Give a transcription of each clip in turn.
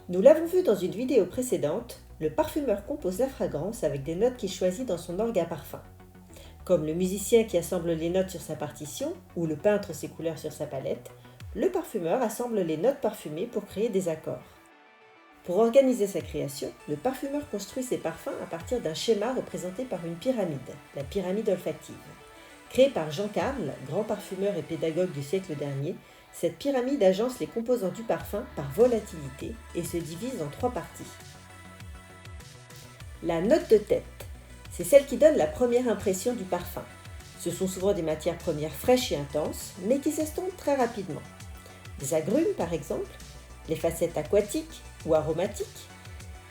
Nous l'avons vu dans une vidéo précédente, le parfumeur compose la fragrance avec des notes qu'il choisit dans son orgue à parfum. Comme le musicien qui assemble les notes sur sa partition ou le peintre ses couleurs sur sa palette, le parfumeur assemble les notes parfumées pour créer des accords. Pour organiser sa création, le parfumeur construit ses parfums à partir d'un schéma représenté par une pyramide, la pyramide olfactive. Créée par Jean Carle, grand parfumeur et pédagogue du siècle dernier, cette pyramide agence les composants du parfum par volatilité et se divise en 3 parties. La note de tête, c'est celle qui donne la première impression du parfum. Ce sont souvent des matières premières fraîches et intenses, mais qui s'estompent très rapidement. Des agrumes par exemple, les facettes aquatiques ou aromatiques,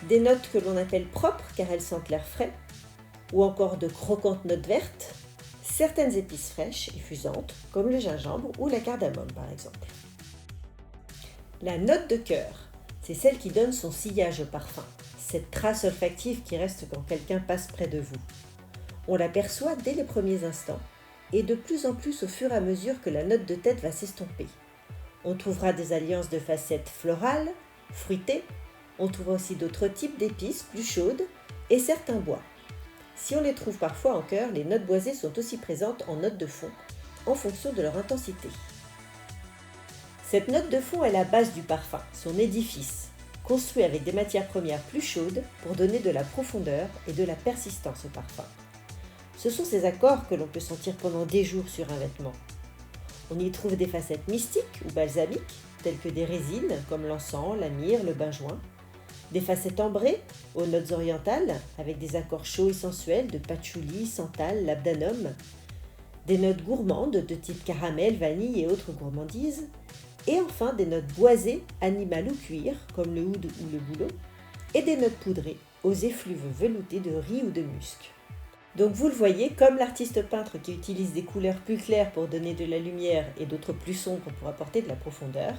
des notes que l'on appelle propres car elles sentent l'air frais, ou encore de croquantes notes vertes, certaines épices fraîches et fusantes comme le gingembre ou la cardamome par exemple. La note de cœur, c'est celle qui donne son sillage au parfum, cette trace olfactive qui reste quand quelqu'un passe près de vous. On l'aperçoit dès les premiers instants et de plus en plus au fur et à mesure que la note de tête va s'estomper. On trouvera des alliances de facettes florales, fruitées, on trouvera aussi d'autres types d'épices plus chaudes et certains bois. Si on les trouve parfois en chœur, les notes boisées sont aussi présentes en note de fond, en fonction de leur intensité. Cette note de fond est la base du parfum, son édifice, construit avec des matières premières plus chaudes pour donner de la profondeur et de la persistance au parfum. Ce sont ces accords que l'on peut sentir pendant des jours sur un vêtement. On y trouve des facettes mystiques ou balsamiques, telles que des résines comme l'encens, la myrrhe, le benjoin, des facettes ambrées aux notes orientales avec des accords chauds et sensuels de patchouli, santal, labdanum, des notes gourmandes de type caramel, vanille et autres gourmandises, et enfin des notes boisées, animales ou cuir comme le oud ou le bouleau, et des notes poudrées aux effluves veloutés de riz ou de musc. Donc vous le voyez, comme l'artiste peintre qui utilise des couleurs plus claires pour donner de la lumière et d'autres plus sombres pour apporter de la profondeur,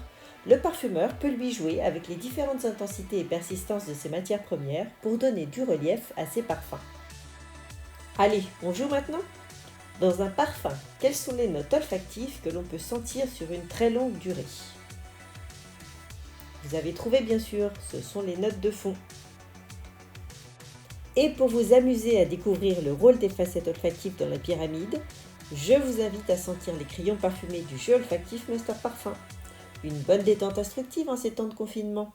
le parfumeur peut lui jouer avec les différentes intensités et persistances de ses matières premières pour donner du relief à ses parfums. Allez, on joue maintenant ? Dans un parfum, quelles sont les notes olfactives que l'on peut sentir sur une très longue durée ? Vous avez trouvé bien sûr, ce sont les notes de fond. Et pour vous amuser à découvrir le rôle des facettes olfactives dans la pyramide, je vous invite à sentir les crayons parfumés du jeu olfactif Master Parfum. Une bonne détente instructive en ces temps de confinement.